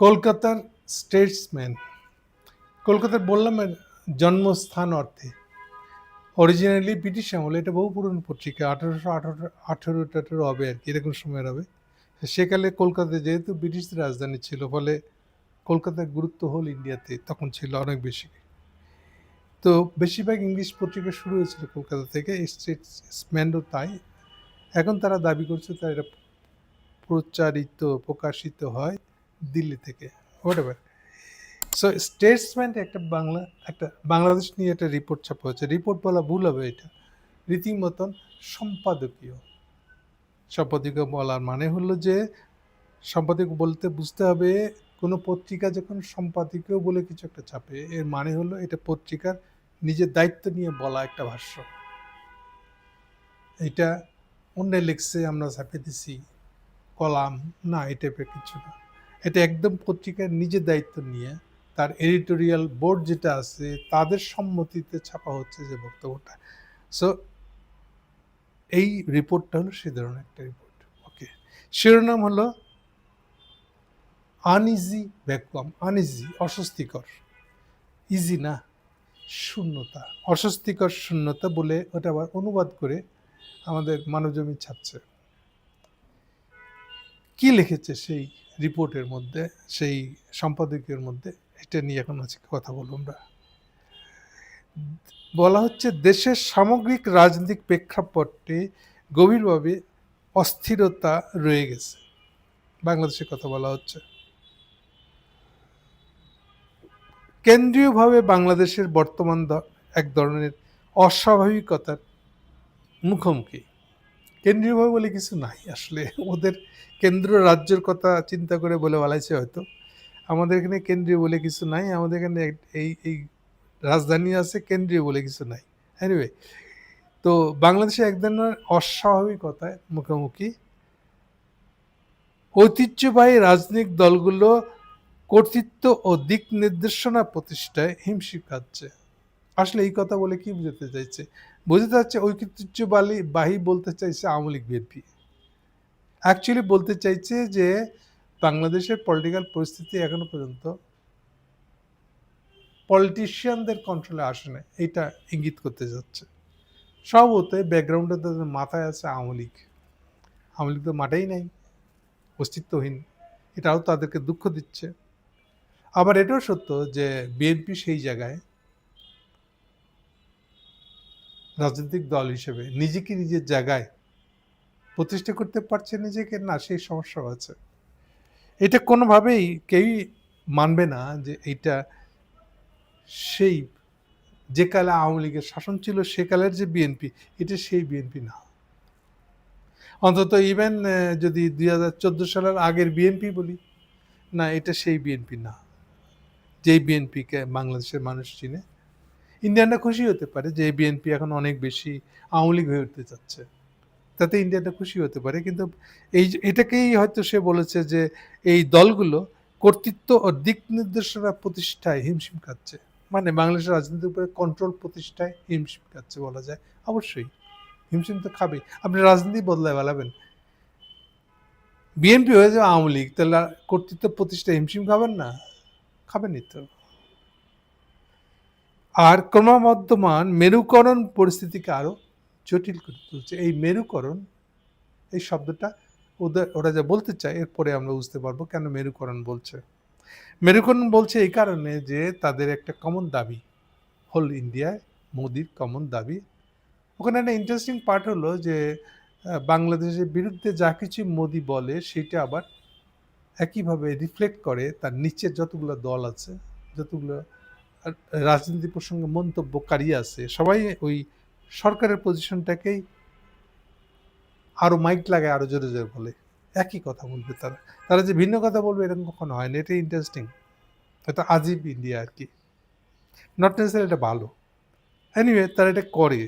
কলকাতার স্টেটসম্যান। কলকাতার বললাম জন্মস্থান অর্থে অরিজিনালি ব্রিটিশ আমলে এটা বহু পুরনো পত্রিকা, 1818 হবে আর কি, এরকম সময়ের হবে। সেকালে কলকাতা যেহেতু ব্রিটিশ রাজধানী ছিল, ফলে কলকাতার গুরুত্ব হল ইন্ডিয়াতে তখন ছিল অনেক বেশি। তো বেশিরভাগ ইংলিশ পত্রিকা শুরু হয়েছিল কলকাতা থেকে, স্টেটসম্যানও তাই। এখন তারা দাবি করছে তারা এটা প্রকাশিত হয় দিল্লি থেকে, হোয়াটএভার। সো স্টেটসম্যান একটা বাংলাদেশ নিয়ে একটা রিপোর্ট ছাপা হয়েছে। রিপোর্ট বলা ভুল হবে, এটা রীতিমতন সম্পাদকীয়। সম্পাদকীয় বলার মানে হলো যে, সম্পাদকীয় বলতে বুঝতে হবে কোনো পত্রিকা যখন সম্পাদকীয় বলে কিছু একটা ছাপে, এর মানে হলো এটা পত্রিকার নিজের দায়িত্ব নিয়ে বলা একটা ভাষ্য। এটা অন্য লিখছে আমরা ছাপিয়ে দিছি কলাম, না, এই টাইপের কিছু না। এটা একদম পত্রিকার নিজের দায়িত্ব নিয়ে তার এডিটোরিয়াল বোর্ড যেটা আছে তাদের সম্মতিতে ছাপা হচ্ছে যে বক্তব্যটা। সো এই রিপোর্টটা হলো সে ধরনের একটা রিপোর্ট। ওকে, শিরোনাম হলো আনইজি ভ্যাকুয়াম। আনইজি অস্বস্তিকর, ইজি না, শূন্যতা, অস্বস্তিকর শূন্যতা বলে ওটা আবার অনুবাদ করে আমাদের মানবজমিন ছাপছে। কি লিখেছে সেই রিপোর্টের মধ্যে, সেই সম্পাদকীয়ের মধ্যে, এটা নিয়ে এখন আজকে কথা বলবো আমরা। বলা হচ্ছে দেশের সামগ্রিক রাজনৈতিক প্রেক্ষাপটে গভীরভাবে অস্থিরতা রয়ে গেছে। বাংলাদেশের কথা বলা হচ্ছে। কেন্দ্রীয়ভাবে বাংলাদেশের বর্তমান এক ধরনের অস্বাভাবিকতার মুখোমুখি। কেন্দ্রীয়ভাবে বলে কিছু নাই আসলে, ওদের কেন্দ্র রাজ্যের কথা চিন্তা করে বলে বলাইছে হয়তো। আমাদের এখানে কেন্দ্রীয় বলে কিছু নাই, আমাদের এখানে এই রাজধানী আছে, কেন্দ্রীয় বলে কিছু নাই। এনিওয়ে, তো বাংলাদেশে এক ধরনের অস্বাভাবিকতায় মুখোমুখি। ঐতিহ্যবাহী রাজনৈতিক দলগুলো কর্তৃত্ব ও দিক নির্দেশনা প্রতিষ্ঠায় হিমশিম খাচ্ছে। আসলে এই কথা বলে কি বুঝাতে চাইছে? বোঝাতে চাচ্ছে ঐতিহ্যবাহী বলতে চাইছে আওয়ামী লীগ, বিএনপি। অ্যাকচুয়ালি বলতে চাইছে যে বাংলাদেশের পলিটিক্যাল পরিস্থিতি এখনো পর্যন্ত পলিটিশিয়ানদের কন্ট্রোলে আসে না, এটা ইঙ্গিত করতে যাচ্ছে। সম্ভবত ব্যাকগ্রাউন্ডে তাদের মাথায় আছে আওয়ামী লীগ। আওয়ামী লীগ তো মাঠেই নাই, অস্তিত্বহীন। এটাও তাদেরকে দুঃখ দিচ্ছে। আবার এটাও সত্য যে বিএনপি সেই জায়গায় রাজনৈতিক দল হিসেবে নিজেকে নিজের জায়গায় প্রতিষ্ঠা করতে পারছে নিজেকে না, সেই সমস্যাও আছে। এটা কোনোভাবেই কেউই মানবে না যে এটা সেই যে কালে আওয়ামী লীগের শাসন ছিল সেকালের যে বিএনপি, এটা সেই বিএনপি না। অন্তত ইভেন যদি 2014 সালের আগের বিএনপি বলি, না, এটা সেই বিএনপি না যেই বিএনপিকে বাংলাদেশের মানুষ চিনে। ইন্ডিয়ানরা খুশি হতে পারে যে এই বিএনপি এখন অনেক বেশি আওয়ামী লীগ হয়ে উঠতে চাচ্ছে, তাতে ইন্ডিয়ানরা খুশি হতে পারে। কিন্তু এটাকেই হয়তো সে বলেছে যে এই দলগুলো কর্তৃত্ব ও দিক নির্দেশনা প্রতিষ্ঠায় হিমশিম খাচ্ছে, মানে বাংলাদেশের রাজনীতির উপরে কন্ট্রোল প্রতিষ্ঠায় হিমশিম খাচ্ছে বলা যায়। অবশ্যই হিমশিম তো খাবে। আপনি রাজনীতি বদলায় বেলাবেন, বিএনপি হয়ে যাবে আওয়ামী লীগ, তাহলে কর্তৃত্ব প্রতিষ্ঠায় হিমশিম খাবেন না? খাবেনই তো। আর ক্রমবর্ধমান মেরুকরণ পরিস্থিতিকে আরো জটিল করে তুলছে। এই মেরুকরণ, এই শব্দটা ওরা যা বলতে চায়, এরপরে আমরা বুঝতে পারবো কেন মেরুকরণ বলছে। মেরুকরণ বলছে এই কারণে যে তাদের একটা কমন দাবি, হোল ইন্ডিয়ায় মোদির কমন দাবি। ওখানে একটা ইন্টারেস্টিং পার্ট হলো যে বাংলাদেশের বিরুদ্ধে যা কিছু মোদি বলে সেটা আবার একইভাবে রিফ্লেক্ট করে তার নিচের যতগুলো দল আছে, যতগুলো রাজনীতি প্রসঙ্গে মন্তব্যকারী আছে, সবাই ওই সরকারের পজিশনটাকেই আরো মাইক লাগায় আরো জোরে জোরে বলে, একই কথা বলবে তারা। তারা যে ভিন্ন কথা বলবে এরকম কখনো হয় না। এটা ইন্টারেস্টিং, এটা আজীব ইন্ডিয়া আর কি। নট নেসেসারি এটা ভালো, এনিওয়ে তারা এটা করে।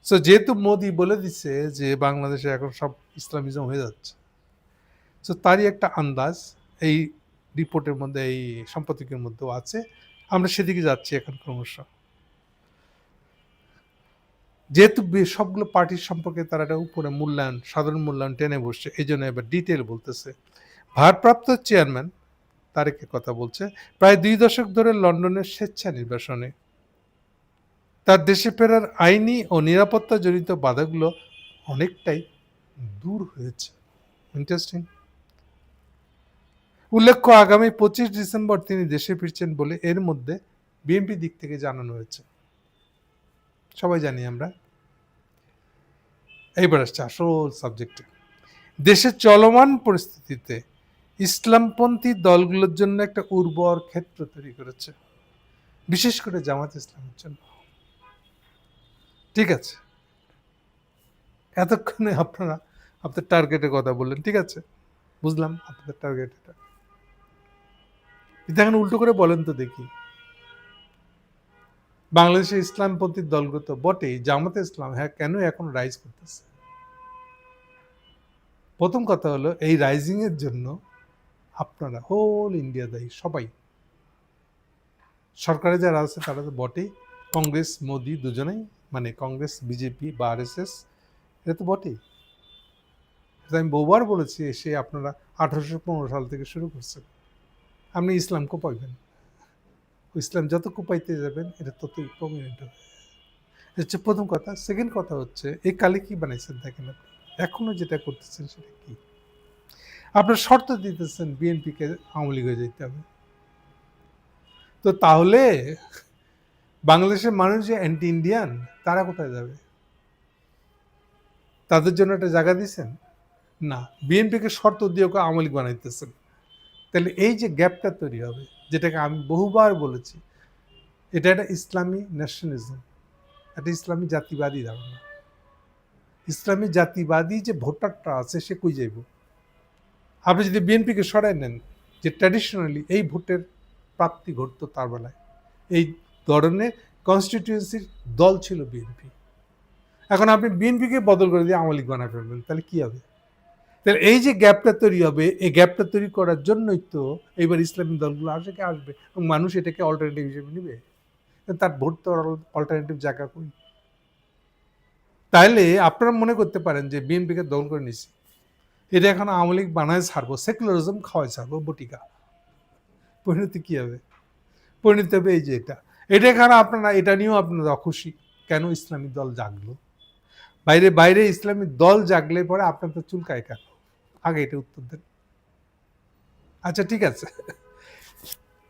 সো যেহেতু মোদি বলে দিচ্ছে যে বাংলাদেশে এখন সব ইসলামিজম হয়ে যাচ্ছে, সো তারই একটা আন্দাজ এই রিপোর্টের মধ্যে, এই সম্পাদকের মধ্যেও আছে। আমরা সেদিকে যাচ্ছি এখন ক্রমশ। যেহেতু সবগুলো পার্টির সম্পর্কে তারা একটা উপরে সাধারণ মূল্যায়ন টেনে বসছে, এই জন্য এবার ডিটেল বলতেছে। ভারপ্রাপ্ত চেয়ারম্যান তারেকের কথা বলছে, প্রায় 2 দশক ধরে লন্ডনের স্বেচ্ছা নির্বাসনে। তার দেশে ফেরার আইনি ও নিরাপত্তাজনিত বাধাগুলো অনেকটাই দূর হয়েছে। ইন্টারেস্টিং। উল্লেখ্য, আগামী 25 ডিসেম্বর তিনি দেশে ফিরছেন বলে এর মধ্যে বিএনপি দিক থেকে জানানো হয়েছে। সবাই জানি আমরা। এইবার আসছে আসল সাবজেক্টে। দেশের চলমান পরিস্থিতিতে ইসলামপন্থী দলগুলোর জন্য একটা উর্বর ক্ষেত্র তৈরি করেছে, বিশেষ করে জামাত ইসলামের জন্য। ঠিক আছে, এতক্ষণে আপনারা আপনার টার্গেটের কথা বললেন, ঠিক আছে, বুঝলাম আপনাদের টার্গেট এটা। এখন উল্টো করে বলেন তো দেখি, বাংলাদেশের ইসলামপন্থী দলগুলো তো বটেই, জামাতে ইসলাম হ্যাঁ কেন এখন রাইজ করতেছে? প্রথম কথা হলো, এই রাইজিং এর জন্য আপনারা হোল ইন্ডিয়া দায়ী, সবাই। সরকারে যারা আছে তারা তো বটেই, কংগ্রেস মোদি দুজনেই, মানে কংগ্রেস বিজেপি বা আরএসএস, এটা তো বটেই। আমি বহুবার বলেছি, এসে আপনারা 1815 সাল থেকে শুরু করছেন। আপনি ইসলাম কোপাইবেন, ইসলাম যত কোপাইতে যাবেন এটা ততই প্রমিনেন্ট হবে। হচ্ছে প্রথম কথা। সেকেন্ড কথা হচ্ছে, এই কালে কি বানাইছেন দেখেন আপনি, এখনো যেটা করতেছেন সেটা কি? আপনার শর্ত দিতেছেন বিএনপিকে আওয়ামী লীগ হয়ে যেতে হবে। তো তাহলে বাংলাদেশের মানুষ যে অ্যান্টি ইন্ডিয়ান, তারা কোথায় যাবে? তাদের জন্য একটা জায়গা দিচ্ছেন না, বিএনপিকে শর্ত দিয়ে ওকে আওয়ামী লীগ বানাইতেছেন। তাহলে এই যে গ্যাপটা তৈরি হবে, যেটাকে আমি বহুবার বলেছি, এটা একটা ইসলামী ন্যাশনালিজম, একটা ইসলামী জাতিবাদী ধারণা। ইসলামী জাতিবাদী যে ভোটারটা আছে সে কই যাইব? আপনি যদি বিএনপিকে সরাই নেন, যে ট্র্যাডিশনালি এই ভোটের প্রাপ্তি ঘটতো তার বেলায়, এই ধরনের কনস্টিটিউয়েন্সির দল ছিল বিএনপি। এখন আপনি বিএনপিকে বদল করে দিয়ে আওয়ামী লীগ বানায় ফেলবেন, তাহলে কি হবে? তাহলে এই যে গ্যাপটা তৈরি হবে, এই গ্যাপটা তৈরি করার জন্যই তো এইবার ইসলামী দলগুলো আসবে এবং মানুষ এটাকে অল্টারনেটিভ হিসেবে নেবে। তার ভোট তো অল্টারনেটিভ জায়গা কই? তাইলে আপনারা মনে করতে পারেন যে বিএনপিকে দল করে নিছি, এটা এখন আওয়ামী লীগ বানায় ছাড়বো, সেকুলারিজম খাওয়াই ছাড়বো, বটিকা। পরিণতি কি হবে? পরিণতি হবে এই যে এটা এখানে আপনারা, এটা নিয়েও আপনারা অখুশি কেন ইসলামী দল জাগলো। বাইরে বাইরে ইসলামী দল জাগলে পরে আপনার তো চুলকায় কেন? আগে এটা উত্তর দেন। আচ্ছা ঠিক আছে,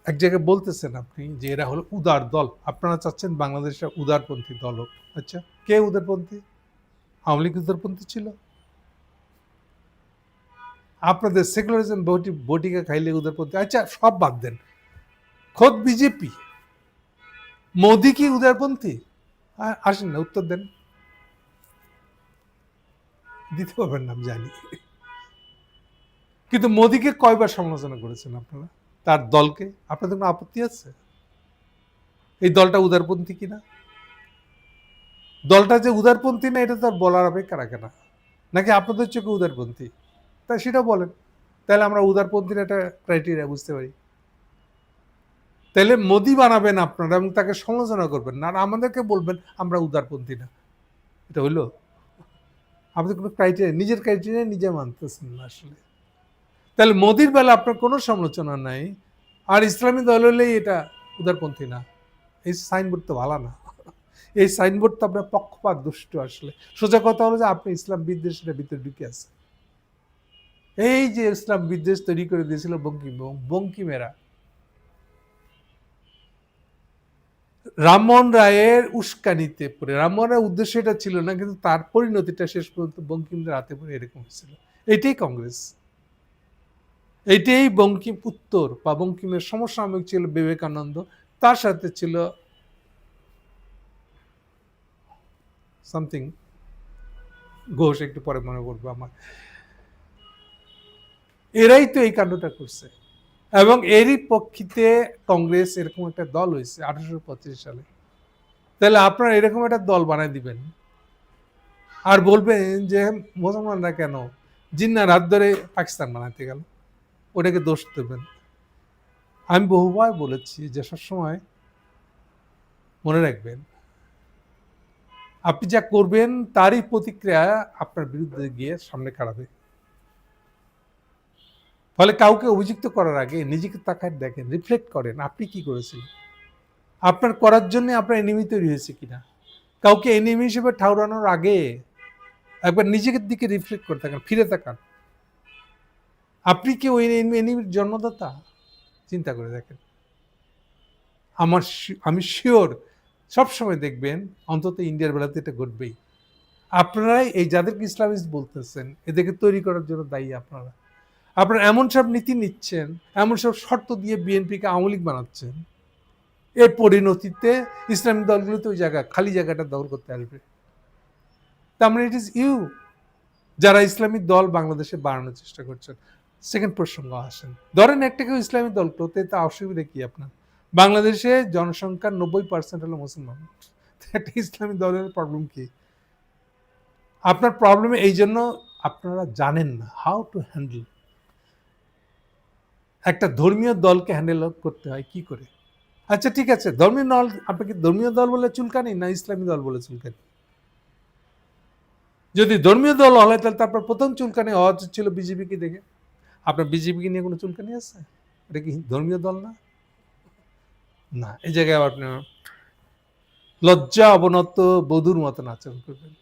এক জায়গায় বলতেছেন আপনি যে এরা হলো উদার দল, আপনারা চাচ্ছেন বাংলাদেশের উদারপন্থী দল হোক। আচ্ছা, কে উদারপন্থী? আওয়ামী লীগ উদারপন্থী ছিল? আপনাদের সেকুলারিজম বটিকা খাইলে উদারপন্থী? আচ্ছা সব বাদ দেন, খোদ বিজেপি, মোদি কি উদারপন্থী? আসেন না, উত্তর দেন। দিতে পারবেন না আমি জানি, কিন্তু মোদিকে কয়বার সমালোচনা করেছেন আপনারা, তার দলকে? আপনাদের কোনো আপত্তি আছে এই দলটা উদারপন্থী কিনা? দলটা যে উদারপন্থী না এটা তো আর বলার অপেক্ষা রাখে না, নাকি আপনাদের চোখে উদারপন্থী? তাই সেটা বলেন, তাহলে আমরা উদারপন্থীর একটা ক্রাইটেরিয়া বুঝতে পারি। তাহলে মোদি বানাবেন আপনারা এবং তাকে সমালোচনা করবেন না, আর আমাদেরকে বলবেন আমরা উদারপন্থী না। এটা হইলো? আমাদের কোনো ক্রাইটেরিয়া, নিজের ক্রাইটেরিয়া নিজে মানতেছেন না আসলে। তাহলে মোদির বেলা আপনার কোনো সমালোচনা নাই, আর ইসলামী দল হলেই এটা উদারপন্থী না। এই সাইনবোর্ড তো ভালো না, এই সাইনবোর্ড তো আপনার পক্ষপাত দুষ্ট। আসলে সোজা কথা হলো যে আপনি ইসলাম বিদ্বেষের ভিতরে ঢুকে আছে। এই যে ইসলাম বিদ্বেষ তৈরি করে দিয়েছিল বঙ্কিমেরা, রামমোহন রায়ের উস্কানিতে পড়ে, রামমোহন রায়ের উদ্দেশ্য এটা ছিল না, কিন্তু তার পরিণতিটা শেষ পর্যন্ত বঙ্কিমদের হাতে পড়ে এরকম হয়েছিল। এটাই কংগ্রেস, এইটাই বঙ্কিম উত্তর বা বঙ্কিমের সমসাময়িক ছিল বিবেকানন্দ, তার সাথে ছিল সামথিং ঘোষ, একটু পরে মনে করবো আমার। এরাই তো এই কাণ্ডটা করছে, এবং এরই পক্ষিতে কংগ্রেস এরকম একটা দল হয়েছে 1825 সালে। তাহলে আপনারা এরকম একটা দল বানাই দিবেন আর বলবেন যে মুসলমানরা কেন জিন্নার হাত ধরে পাকিস্তান বানাতে গেল, ওটাকে দোষ দেবেন। আমি বহুবার বলেছি যে সবসময় মনে রাখবেন, আপনি যা করবেন তারই প্রতিক্রিয়া আপনার বিরুদ্ধে গিয়ে সামনে খাড়াবে। ফলে কাউকে অভিযুক্ত করার আগে নিজেকে তাকায় দেখেন, রিফ্লেক্ট করেন আপনি কি করেছেন, আপনার করার জন্য আপনার এনিমি তৈরি হয়েছে কিনা। কাউকে এনিমি হিসেবে ঠাউরানোর আগে একবার নিজের দিকে রিফ্লেক্ট করে থাকেন, ফিরে তাকান, আপনি কি ওই এনিমির জন্মদাতা? চিন্তা করে দেখেন। আমি শিওর সবসময় দেখবেন অন্তত ইন্ডিয়ার বেলাতে এটা ঘটবেই। আপনারাই এই যাদেরকে ইসলামিস্ট বলতেছেন এদেরকে তৈরি করার জন্য দায়ী আপনারা। আপনারা এমন সব নীতি নিচ্ছেন, এমন সব শর্ত দিয়ে বিএনপিকে আওয়ামী লীগ বানাচ্ছেন, এর পরিণতিতে ইসলামিক দলগুলোতে ওই জায়গা খালি জায়গাটা দখল করতে আসবে। তার মানে ইট ইজ ইউ যারা ইসলামিক দল বাংলাদেশে বাড়ানোর চেষ্টা করছেন। সেকেন্ড প্রসঙ্গ আসেন, ধরেন একটা কেউ ইসলামিক দল করতে, তা অসুবিধা কি আপনার? বাংলাদেশে জনসংখ্যার 90% হলো মুসলমান, একটা ইসলামিক দলের প্রবলেম কি? আপনার প্রবলেম এই জন্য আপনারা জানেন না হাউ টু হ্যান্ডেল একটা ধর্মীয় দলকে হ্যান্ডেল করতে হয় কি করে। আচ্ছা ঠিক আছে, ধর্মীয় দল, আপনাকে ধর্মীয় দল বলে চুলকানি না ইসলামী দল বলে চুলকানি? যদি ধর্মীয় দল হলে তাহলে তারপর প্রথম চুলকানি হওয়া ছিল বিজেপিকে দেখে। আপনার বিজেপিকে নিয়ে কোনো চুলকানি আছে? এটা কি ধর্মীয় দল না? না, এই জায়গায় আপনি লজ্জা অবনত বধূর মতন আচরণ করবেন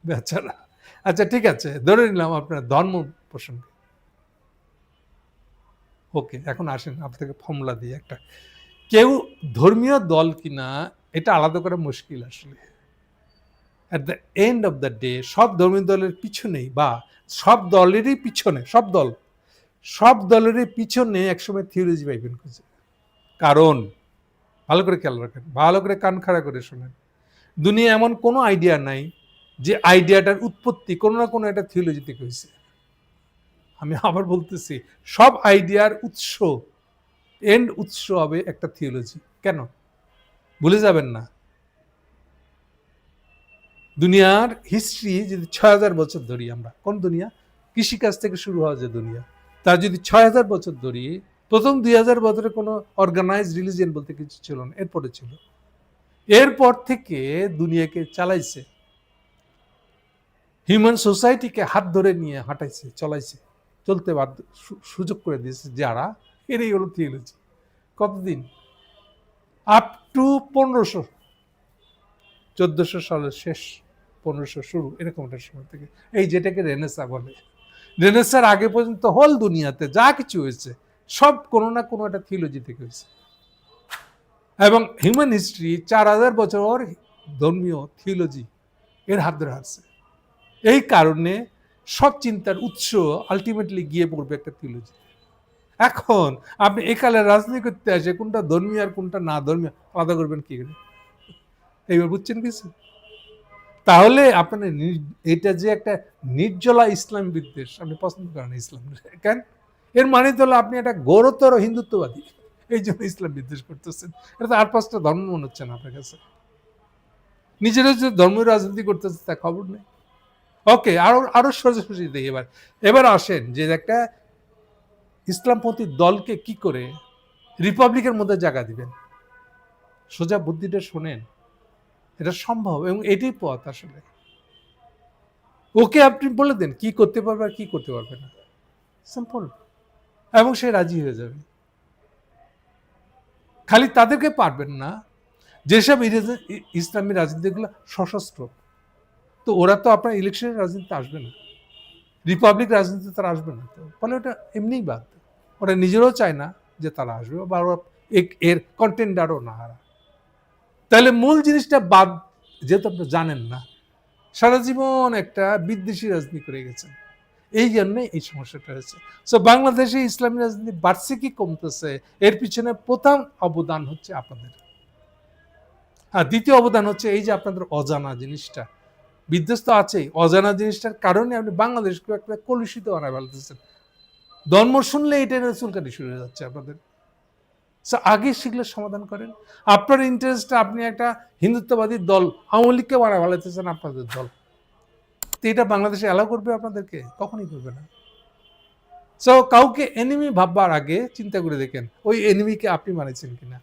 বেচারা। আচ্ছা ঠিক আছে, ধরে নিলাম আপনার ধর্ম প্রসঙ্গে। ওকে, এখন আসেন আপনাকে ফর্মুলা দিয়ে একটা, কেউ ধর্মীয় দল কিনা এটা আলাদা করা মুশকিল আসলে। At the end of the day সব ধর্মীয় দলের পিছনেই, বা সব দলেরই পিছনে, সব দলেরই পিছনে একসময় থিওলজি পাইবেন খুঁজে। কারণ ভালো করে খেয়াল রাখেন, ভালো করে কান খাড়া করে শোনেন, দুনিয়া এমন কোনো আইডিয়া নাই যে আইডিয়াটার উৎপত্তি কোনো না কোনো একটা থিওলজি থেকে হয়েছে। আমি আবার বলতেছি, সব আইডিয়ার উৎস হবে একটা থিওলজি। কেন ভুলে যাবেন না, দুনিয়ার হিস্ট্রি যদি ৬,০০০ বছর ধরি, আমরা কোন দুনিয়া, কৃষিকাজ থেকে শুরু হওয়া যে দুনিয়া, তার যদি ৬,০০০ বছর ধরি, প্রথম ২,০০০ বছরে কোনো অর্গানাইজ রিলিজিয়ন বলতে কিছু ছিল না, এরপরে ছিল। এরপর থেকে দুনিয়াকে চালাইছে, হিউম্যান সোসাইটিকে হাত ধরে নিয়ে হাঁটাইছে, চলাইছে, চলতে বাধ্য সুযোগ করে দিয়েছে যারা, এরই হলো থিওলজি। কতদিন? আপ টু ১৫০০, ১৪০০ সালের শেষ, ১৫০০ শুরু, এরকম একটা সময় থেকে, এই যেটাকে রেনেসা বলে। রেনেসার আগে পর্যন্ত হোল দুনিয়াতে যা কিছু হয়েছে সব কোনো না কোনো একটা থিওলজি থেকে হয়েছে। এবং হিউম্যান হিস্ট্রি ৪,০০০ বছর ধর্মীয় থিওলজি এর হাত ধরে আসছে। এই কারণে সব চিন্তার উৎস আলটিমেটলি গিয়ে পড়বে একটা থিওলজি। এখন আপনি একালে রাজনীতি করতে আসে কোনটা ধর্মীয় আর কোনটা না ধর্মীয় আলাদা করবেন কি করে? এইবার বুঝছেন কিছু? তাহলে আপনার এটা যে একটা নির্জলা ইসলাম বিদ্বেষ, আপনি পছন্দ করেন ইসলাম কেন? এর মানে তো হলো আপনি একটা ঘোরতর হিন্দুত্ববাদী, এই জন্য ইসলাম বিদ্বেষ করতেছেন। এটা তো আর ৫টা ধর্ম মনে হচ্ছে না আপনার কাছে। নিজেরা যে ধর্মীয় রাজনীতি করতেছে তা খবর নেই। ওকে, আরো সোজাসুজি দিই। এবার আসেন যে একটা ইসলামপন্থী দলকে কি করে রিপাবলিকের মধ্যে জায়গা দিবেন। সোজা বুদ্ধিটা শোনেন, এটা সম্ভব এবং এটাই পথ আসলে। ওকে আপনি বলে দেন কি করতে পারবে আর কি করতে পারবে না, সিম্পল, এবং সে রাজি হয়ে যাবে। খালি তাদেরকে পারবেন না যেসব ইসলামী রাজনীতিগুলো সশস্ত্র, তো ওরা তো আপনার ইলেকশনের রাজনীতিতে আসবে না, রিপাবলিক রাজনীতিতে তারা আসবে না, তো ফলে ওটা এমনিই বাদ। ওরা নিজেরাও চায় না যে তারা আসবে, বা এর কন্টেন্ডারও না হারা। তাহলে মূল জিনিসটা বাদ, যেহেতু আপনি জানেন না, সারা জীবন একটা বিদ্বেষী রাজনীতি করে গেছেন, এই জন্যে এই সমস্যাটা হয়েছে। সো বাংলাদেশে ইসলামী রাজনীতি বাড়ছে কি কমতেছে, এর পিছনে প্রথম অবদান হচ্ছে আপনাদের। আর দ্বিতীয় অবদান হচ্ছে এই যে আপনাদের অজানা জিনিসটা, বিদ্বেষ তো আছেই, অজানা জিনিসটার কারণে আপনি বাংলাদেশকে একটা কলুষিত বানায় ফেলতেছেন। ধর্ম শুনলে এটা চুলকানি শুরু হয়ে যাচ্ছে আপনাদের। আগে শিখলে সমাধান করেন। আপনার ইন্টারেস্টটা, আপনি একটা হিন্দুত্ববাদী দল আওয়ামী লীগকে বানায় ফেলাইতেছেন আপনাদের দল, তো এটা বাংলাদেশে অ্যালাউ করবে আপনাদেরকে? কখনই করবে না। সো কাউকে এনিমি ভাববার আগে চিন্তা করে দেখেন ওই এনিমিকে আপনি মানেছেন কিনা।